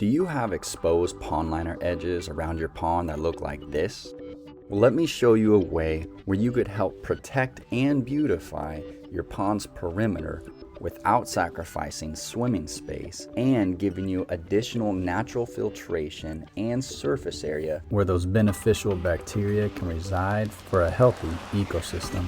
Do you have exposed pond liner edges around your pond that look like this? Well, let me show you a way where you could help protect and beautify your pond's perimeter without sacrificing swimming space and giving you additional natural filtration and surface area where those beneficial bacteria can reside for a healthy ecosystem.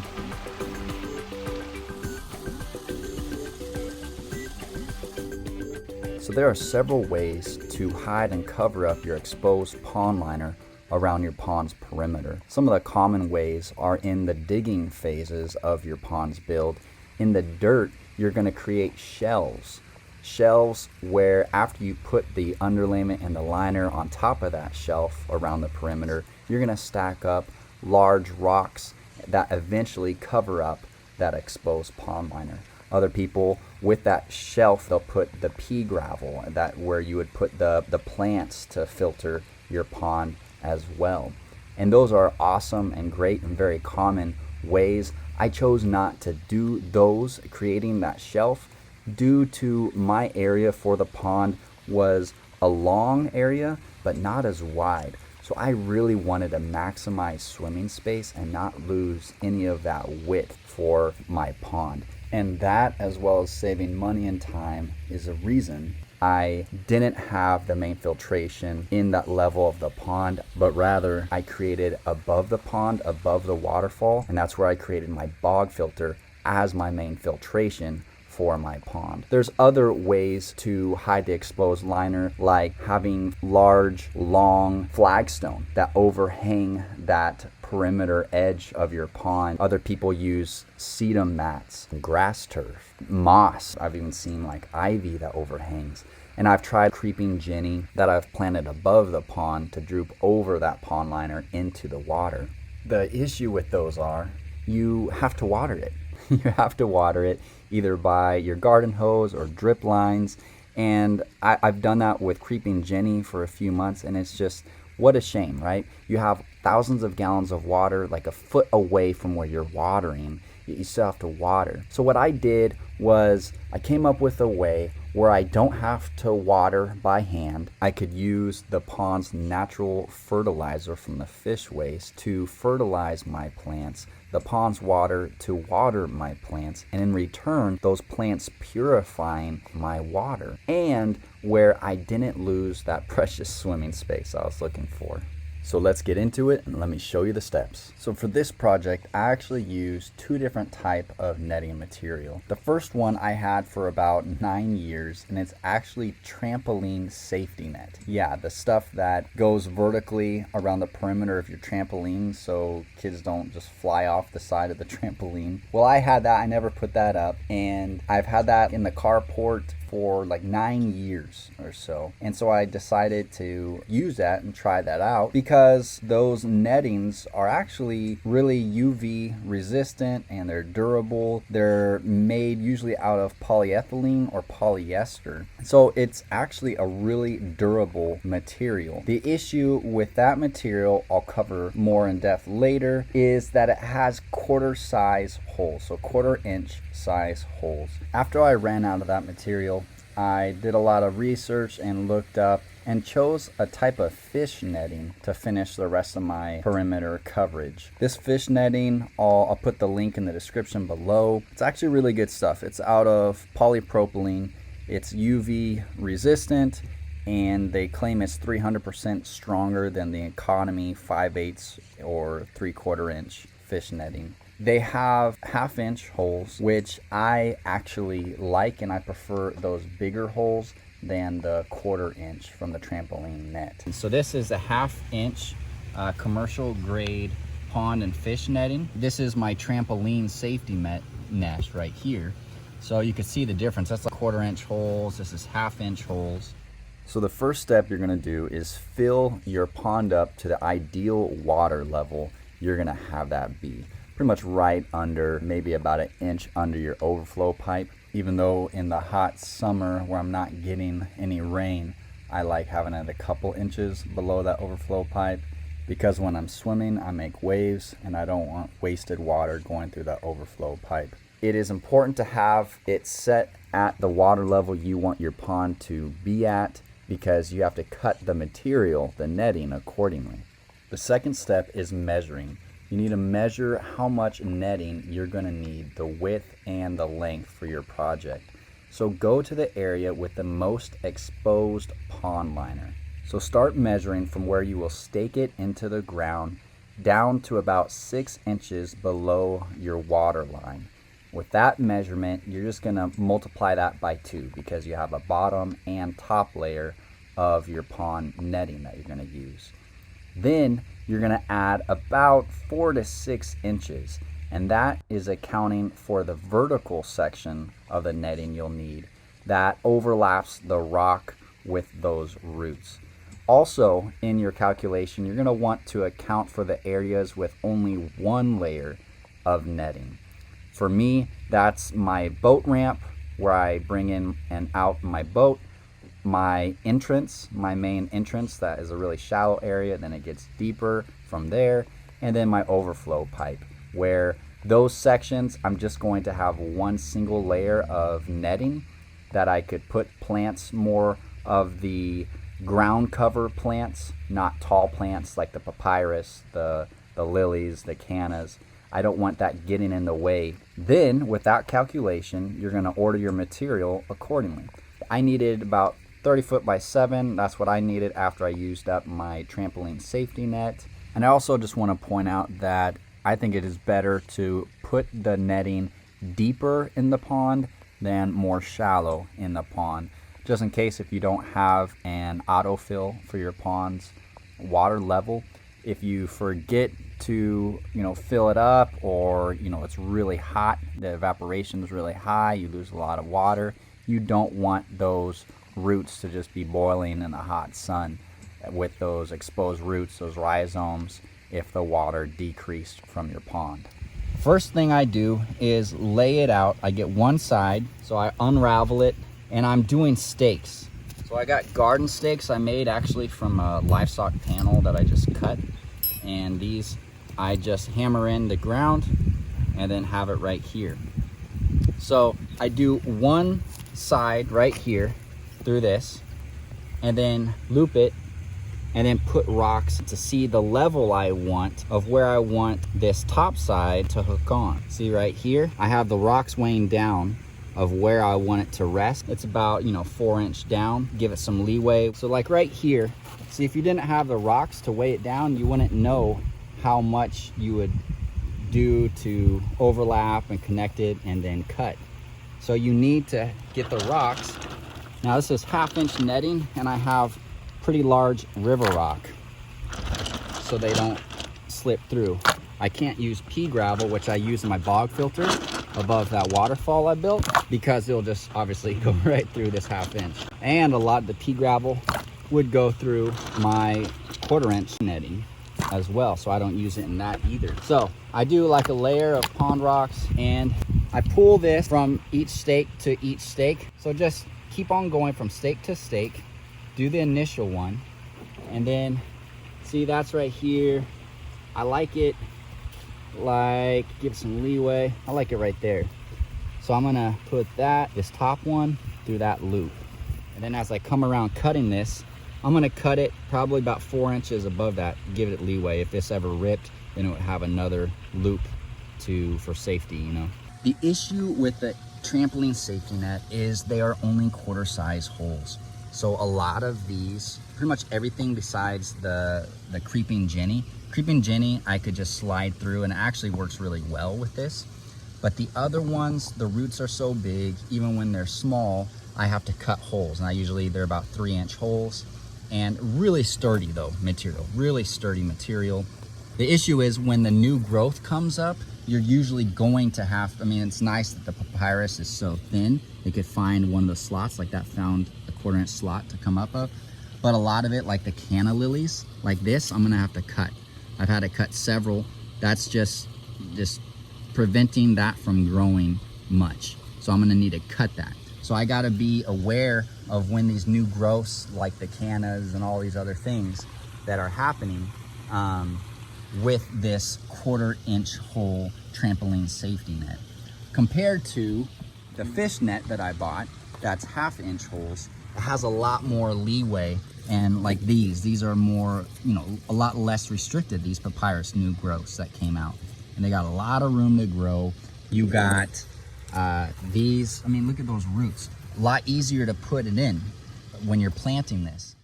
So there are several ways to hide and cover up your exposed pond liner around your pond's perimeter. Some of the common ways are in the digging phases of your pond's build. In the dirt, you're going to create shelves. Shelves where after you put the underlayment and the liner on top of that shelf around the perimeter, you're going to stack up large rocks that eventually cover up that exposed pond liner. Other people with that shelf, they'll put the pea gravel, that where you would put the plants to filter your pond as well. And those are awesome and great and very common ways. I chose not to do those, creating that shelf, due to my area for the pond was a long area, but not as wide. So I really wanted to maximize swimming space and not lose any of that width for my pond. And that, as well as saving money and time, is a reason I didn't have the main filtration in that level of the pond, but rather I created above the pond, above the waterfall, and that's where I created my bog filter as my main filtration for my pond. There's other ways to hide the exposed liner, like having large, long flagstone that overhang that perimeter edge of your pond. Other people use sedum mats, grass turf, moss. I've even seen like ivy that overhangs. And I've tried creeping jenny that I've planted above the pond to droop over that pond liner into the water. The issue with those are you have to water it. You have to water it either by your garden hose or drip lines. And I've done that with creeping jenny for a few months, and it's just, what a shame, right? You have thousands of gallons of water like a foot away from where you're watering. You still have to water. So what I did was I came up with a way where I don't have to water by hand. I could use the pond's natural fertilizer from the fish waste to fertilize my plants, the pond's water to water my plants, and in return, those plants purifying my water, and where I didn't lose that precious swimming space I was looking for. So let's get into it and let me show you the steps. So for this project, I actually used two different type of netting material. The first one I had for about 9 years, and it's actually trampoline safety net. Yeah, the stuff that goes vertically around the perimeter of your trampoline so kids don't just fly off the side of the trampoline. Well, I had that, I never put that up, and I've had that in the carport for like 9 years or so. And so I decided to use that and try that out because those nettings are actually really UV resistant and they're durable. They're made usually out of polyethylene or polyester. So it's actually a really durable material. The issue with that material, I'll cover more in depth later, is that it has quarter size holes, so 1/4 inch size holes. After I ran out of that material, I did a lot of research and looked up and chose a type of fish netting to finish the rest of my perimeter coverage. This fish netting, I'll put the link in the description below. It's actually really good stuff. It's out of polypropylene. It's UV resistant, and they claim it's 300% stronger than the economy 5/8 or 3/4 inch fish netting. They have 1/2 inch holes, which I actually like, and I prefer those bigger holes than the 1/4 inch from the trampoline net. So this is a 1/2 inch commercial grade pond and fish netting. This is my trampoline safety mesh right here. So you can see the difference. That's like 1/4 inch holes. This is 1/2 inch holes. So the first step you're gonna do is fill your pond up to the ideal water level you're gonna have that be. Pretty much right under, maybe about 1 inch under your overflow pipe. Even though in the hot summer where I'm not getting any rain, I like having it a couple inches below that overflow pipe, because when I'm swimming, I make waves and I don't want wasted water going through that overflow pipe. It is important to have it set at the water level you want your pond to be at, because you have to cut the material, the netting, accordingly. The second step is measuring. You need to measure how much netting you're going to need, the width and the length for your project. So go to the area with the most exposed pond liner. So start measuring from where you will stake it into the ground down to about 6 inches below your water line. With that measurement, you're just going to multiply that by 2 because you have a bottom and top layer of your pond netting that you're going to use. Then you're going to add about 4 to 6 inches, and that is accounting for the vertical section of the netting you'll need that overlaps the rock with those roots. Also, in your calculation, you're going to want to account for the areas with only 1 layer of netting. For me, that's my boat ramp where I bring in and out my boat, my entrance, my main entrance, that is a really shallow area, then it gets deeper from there, and then my overflow pipe, where those sections I'm just going to have 1 single layer of netting that I could put plants, more of the ground cover plants, not tall plants like the papyrus, the lilies, the cannas. I don't want that getting in the way. Then with that calculation, you're going to order your material accordingly. I needed about 30 foot by 7. That's what I needed after I used up my trampoline safety net. And I also just want to point out that I think it is better to put the netting deeper in the pond than more shallow in the pond, just in case if you don't have an autofill for your pond's water level. If you forget to fill it up, or it's really hot, the evaporation is really high, you lose a lot of water, you don't want those roots to just be boiling in the hot sun with those exposed roots, those rhizomes, if the water decreased from your pond. First thing I do is lay it out. I get one side, so I unravel it, and I'm doing stakes. So I got garden stakes I made actually from a livestock panel that I just cut, and these I just hammer in the ground and then have it right here. So I do one side right here through this, and then loop it, and then put rocks to see the level I want of where I want this top side to hook on. See right here, I have the rocks weighing down of where I want it to rest. It's about 4-inch down, give it some leeway. So like right here, see, if you didn't have the rocks to weigh it down, you wouldn't know how much you would do to overlap and connect it and then cut. So you need to get the rocks. Now this is 1/2-inch netting, and I have pretty large river rock so they don't slip through. I can't use pea gravel, which I use in my bog filter above that waterfall I built, because it'll just obviously go right through this 1/2-inch. And a lot of the pea gravel would go through my 1/4-inch netting as well, so I don't use it in that either. So I do like a layer of pond rocks, and I pull this from each stake to each stake. So just keep on going from stake to stake. Do the initial one, and then see, that's right here. I like it, like, give some leeway. I like it right there. So I'm gonna put this top one through that loop, and then as I come around cutting this, I'm gonna cut it probably about 4 inches above that, give it leeway. If this ever ripped, then it would have another loop for safety. The issue with the trampoline safety net is they are only 1/4 size holes. So a lot of these, pretty much everything besides the creeping jenny. Creeping jenny, I could just slide through, and it actually works really well with this. But the other ones, the roots are so big, even when they're small, I have to cut holes. And they're about 3-inch holes, and really sturdy though material, really sturdy material. The issue is when the new growth comes up, you're usually going to have, it's nice that the papyrus is so thin, it could find one of the slots, like that found a 1/4-inch slot to come up of. But a lot of it, like the canna lilies, like this, I'm gonna have to cut. I've had to cut several. That's just preventing that from growing much. So I'm gonna need to cut that. So I gotta be aware of when these new growths, like the cannas and all these other things that are happening, with this 1/4-inch hole trampoline safety net, compared to the fish net that I bought that's 1/2-inch holes. it has a lot more leeway. And like these are more, you know, a lot less restricted, these papyrus new growths that came out. And they got a lot of room to grow. You got these, I mean, look at those roots. A lot easier to put it in when you're planting this.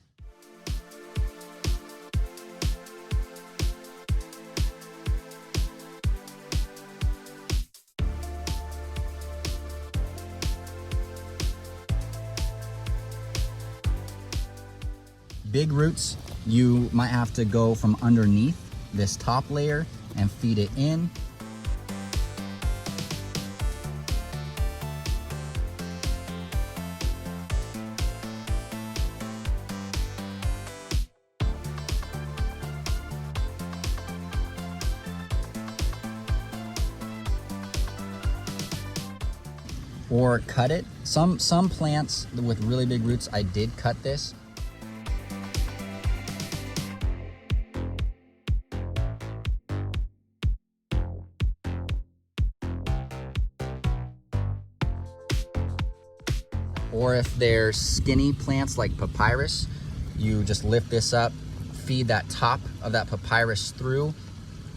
Big roots, you might have to go from underneath this top layer and feed it in. Or cut it. Some plants with really big roots, I did cut this. Or if they're skinny plants like papyrus, you just lift this up, feed that top of that papyrus through.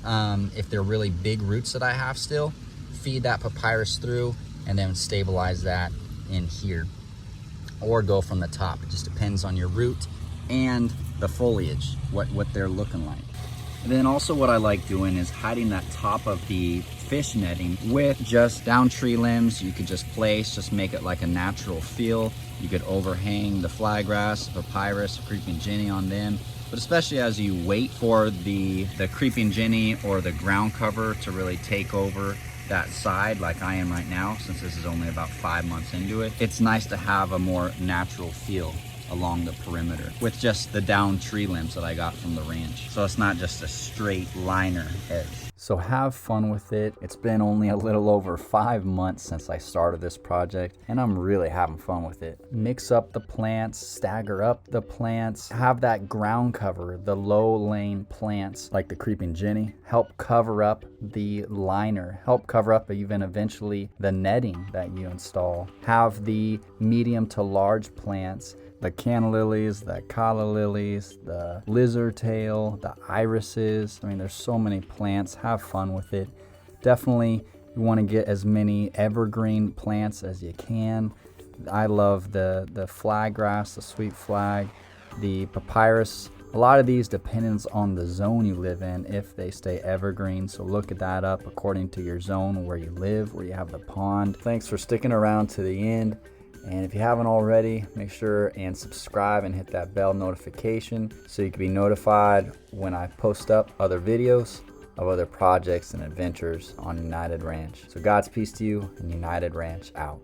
If they're really big roots that I have still, feed that papyrus through and then stabilize that in here. Or go from the top. It just depends on your root and the foliage, what they're looking like. And then also what I like doing is hiding that top of the fish netting with just down tree limbs. You could just place, just make it like a natural feel. You could overhang the flygrass, the papyrus, the creeping jenny on them. But especially as you wait for the creeping jenny or the ground cover to really take over that side like I am right now, since this is only about 5 months into it, it's nice to have a more natural feel along the perimeter with just the down tree limbs that I got from the ranch. So it's not just a straight liner edge. So have fun with it. It's been only a little over 5 months since I started this project, and I'm really having fun with it. Mix up the plants, stagger up the plants, have that ground cover, the low lane plants like the creeping jenny, help cover up the liner, help cover up even eventually the netting that you install. Have the medium to large plants, the canna lilies, the calla lilies, the lizard tail, the irises. I mean, there's so many plants. Have fun with it. Definitely, you want to get as many evergreen plants as you can. I love the flag grass, the sweet flag, the papyrus. A lot of these depends on the zone you live in if they stay evergreen. So look at that up according to your zone, where you live, where you have the pond. Thanks for sticking around to the end. And if you haven't already, make sure and subscribe and hit that bell notification so you can be notified when I post up other videos of other projects and adventures on United Ranch. So God's peace to you, and United Ranch out.